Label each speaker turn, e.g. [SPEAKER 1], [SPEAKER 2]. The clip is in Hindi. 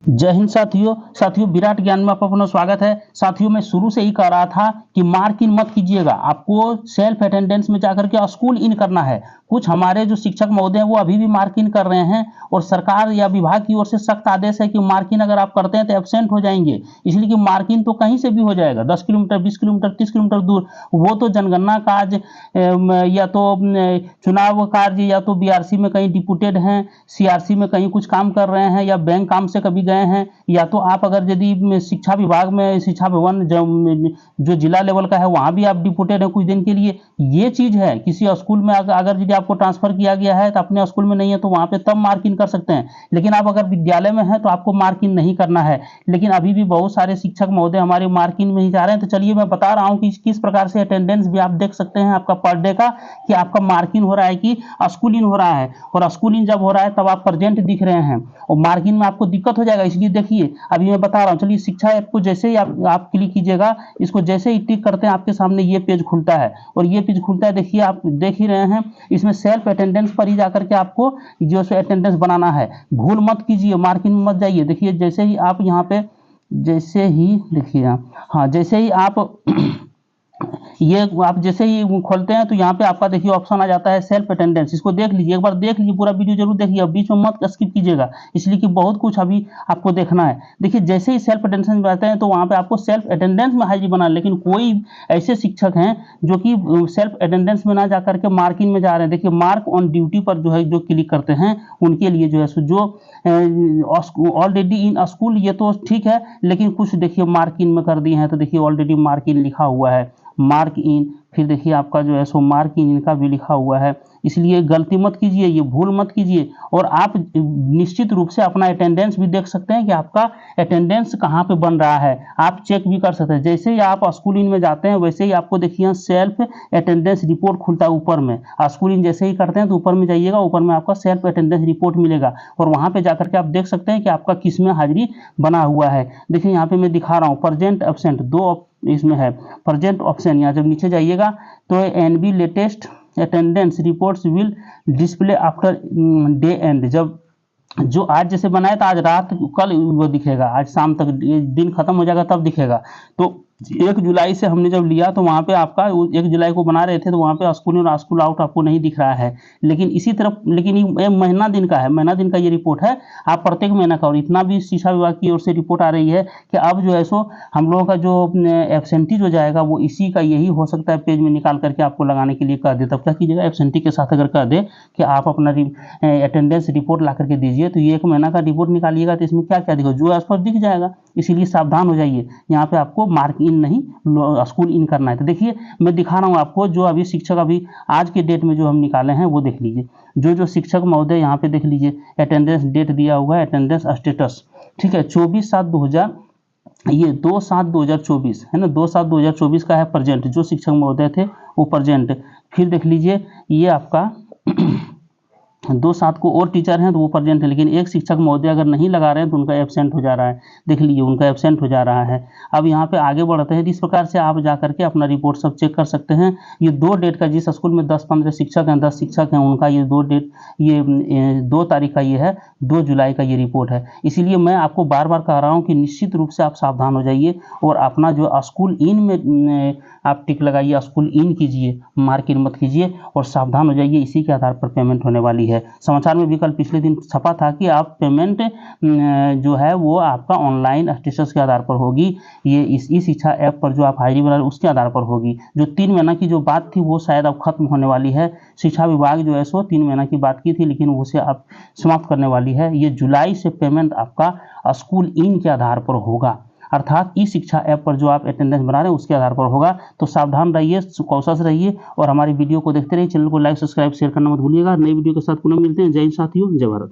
[SPEAKER 1] जय हिंद साथियों विराट ज्ञान में आपका पुनः स्वागत है। साथियों मैं शुरू से ही कह रहा था कि मार्क इन मत कीजिएगा, आपको सेल्फ अटेंडेंस में जाकर के स्कूल इन करना है। कुछ हमारे जो शिक्षक महोदय हैं वो अभी भी मार्क इन कर रहे हैं और सरकार या विभाग की ओर से सख्त आदेश है कि मार्क इन अगर आप करते हैं तो एब्सेंट हो जाएंगे। इसलिए कि मार्क इन तो कहीं से भी हो जाएगा, 10 किलोमीटर 20 किलोमीटर 30 किलोमीटर दूर। वो तो जनगणना कार्य या तो चुनाव कार्य या तो बीआरसी में कहीं डिप्यूटेड हैं, सीआरसी में कहीं कुछ काम कर रहे हैं या बैंक काम से कभी गए हैं, या तो आप अगर यदि शिक्षा विभाग में शिक्षा भवन जो जिला लेवल का है वहां भी आप डिप्यूटेड हैं कुछ दिन के लिए। ये चीज है, किसी स्कूल में अगर यदि आपको ट्रांसफर किया गया है तो अपने स्कूल में नहीं है तो वहां पे तब मार्क इन कर सकते हैं, लेकिन आप अगर विद्यालय में है तो आपको मार्क इन नहीं करना है। लेकिन अभी भी बहुत सारे शिक्षक महोदय हमारे मार्क इन में ही जा रहे हैं। तो चलिए मैं बता रहा हूं कि किस प्रकार से अटेंडेंस भी आप देख सकते हैं आपका पर डे का, कि आपका मार्क इन हो रहा है कि स्कूल इन हो रहा है। और स्कूल इन जब हो रहा है तब आप प्रेजेंट दिख रहे हैं और मार्क इन में आपको दिक्कत हो जाएगा। इसलिए देखिए अभी मैं बता रहा हूं, चलिए शिक्षा ऐप को जैसे ही आप क्लिक कीजिएगा, इसको जैसे ही टिक करते हैं आपके सामने ये पेज खुलता है। और ये पेज खुलता है, देखिए आप देख ही रहे हैं, इसमें सेल्फ अटेंडेंस पर ही जाकर के आपको जो है अटेंडेंस बनाना है। भूल मत कीजिए, मार्क इन में मत जाइए। देखिए जैसे ही आप यहाँ पे जैसे ही देखिए हाँ जैसे ही आप ये आप जैसे ही खोलते हैं तो यहाँ पे आपका देखिए ऑप्शन आ जाता है सेल्फ अटेंडेंस। इसको देख लीजिए, एक बार देख लीजिए, पूरा वीडियो जरूर देखिए, अब बीच में मत स्किप कीजिएगा, इसलिए कि बहुत कुछ अभी आपको देखना है। देखिए जैसे ही सेल्फ अटेंडेंस में आते हैं तो वहाँ पे आपको सेल्फ अटेंडेंस में हाजिरी बनाना, लेकिन कोई ऐसे शिक्षक हैं जो कि सेल्फ अटेंडेंस में ना जा करके मार्क इन में जा रहे हैं। देखिए मार्क ऑन ड्यूटी पर जो है जो क्लिक करते हैं उनके लिए जो है जो ऑलरेडी इन स्कूल ये तो ठीक है, लेकिन कुछ देखिए मार्क इन में कर दिए हैं। तो देखिए ऑलरेडी मार्क इन लिखा हुआ है, मार्क इन, फिर देखिए आपका जो है सो मार्क इन इनका भी लिखा हुआ है। इसलिए गलती मत कीजिए, ये भूल मत कीजिए। और आप निश्चित रूप से अपना अटेंडेंस भी देख सकते हैं कि आपका अटेंडेंस कहाँ पे बन रहा है, आप चेक भी कर सकते हैं। जैसे ही आप स्कूल इन में जाते हैं वैसे ही आपको देखिए सेल्फ अटेंडेंस रिपोर्ट खुलता है ऊपर में। स्कूल इन जैसे ही करते हैं तो ऊपर में जाइएगा, ऊपर में आपका सेल्फ अटेंडेंस रिपोर्ट मिलेगा और वहाँ पे जाकर के आप देख सकते हैं कि आपका किस में हाजिरी बना हुआ है। देखिए यहाँ पे मैं दिखा रहा हूँ प्रेजेंट एब्सेंट, दो इसमें है प्रेजेंट ऑप्शन। यहाँ जब नीचे जाइएगा तो NB latest attendance reports will display after day end. जब जो आज जैसे बनाया था आज रात कल वो दिखेगा, आज शाम तक दिन खत्म हो जाएगा तब दिखेगा। तो 1 जुलाई से हमने जब लिया तो वहाँ पे आपका 1 जुलाई को बना रहे थे तो वहाँ पे स्कूल इन और स्कूल आउट आपको नहीं दिख रहा है। लेकिन इसी तरफ लेकिन ये महीना दिन का है, महीना दिन का ये रिपोर्ट है। आप प्रत्येक महीना का, और इतना भी शिक्षा विभाग की ओर से रिपोर्ट आ रही है कि अब जो है सो हम लोगों का जो एब्सेंटी जो जाएगा वो इसी का यही हो सकता है पेज में निकाल करके आपको लगाने के लिए कह दे। तब क्या कीजिएगा, एब्सेंटी के साथ अगर कह दे कि आप अपना अटेंडेंस रिपोर्ट ला करके दीजिए तो ये 1 महीना का रिपोर्ट निकालिएगा तो इसमें क्या क्या दिखेगा, जो आस पास दिख जाएगा। इसीलिए सावधान हो जाइए, यहाँ पे आपको मार्क इन नहीं स्कूल इन करना है। तो देखिए मैं दिखा रहा हूँ आपको जो अभी शिक्षक अभी आज के डेट में जो हम निकाले हैं वो देख लीजिए। जो शिक्षक महोदय यहाँ पे देख लीजिए अटेंडेंस डेट दिया हुआ है, अटेंडेंस स्टेटस, ठीक है, 24/7/2000, ये 2/7/2024 है ना, 2/7/2024 का है प्रेजेंट। जो शिक्षक महोदय थे वो प्रेजेंट। फिर देख लीजिए ये आपका 2/7 को और टीचर हैं तो वो प्रेजेंट है, लेकिन एक शिक्षक महोदय अगर नहीं लगा रहे हैं तो उनका एब्सेंट हो जा रहा है। देख लीजिए उनका एब्सेंट हो जा रहा है। अब यहाँ पे आगे बढ़ते हैं, इस प्रकार से आप जा करके अपना रिपोर्ट सब चेक कर सकते हैं। ये 2 डेट का, जिस स्कूल में 10-15 शिक्षक हैं 10 शिक्षक हैं उनका ये 2 डेट, ये 2 तारीख का ये है, 2 जुलाई का ये रिपोर्ट है। इसीलिए मैं आपको बार बार कह रहा हूँ कि निश्चित रूप से आप सावधान हो जाइए और अपना जो स्कूल इन में आप टिक लगाइए, स्कूल इन कीजिए, मार्क इन मत कीजिए और सावधान हो जाइए। इसी के आधार पर पेमेंट होने वाली है। समाचार में भी कल पिछले दिन छपा था कि आप पेमेंट जो है वो आपका ऑनलाइन स्टेटस के आधार पर होगी। ये इस शिक्षा ऐप पर जो आप हाजिरी बना रहे उसके आधार पर होगी। जो 3 महीना की जो बात थी वो शायद अब खत्म होने वाली है। शिक्षा विभाग जो है सो 3 महीना की बात की थी, लेकिन उसे अब समाप्त करने वाली है। ये जुलाई से पेमेंट आपका स्कूल इन के आधार पर होगा, अर्थात ई शिक्षा ऐप पर जो आप अटेंडेंस बना रहे हैं उसके आधार पर होगा। तो सावधान रहिए, कौशल से रहिए और हमारी वीडियो को देखते रहिए। चैनल को लाइक सब्सक्राइब शेयर करना मत भूलिएगा। नई वीडियो के साथ पुनः मिलते हैं। जय हिंद साथियों, जय भारत।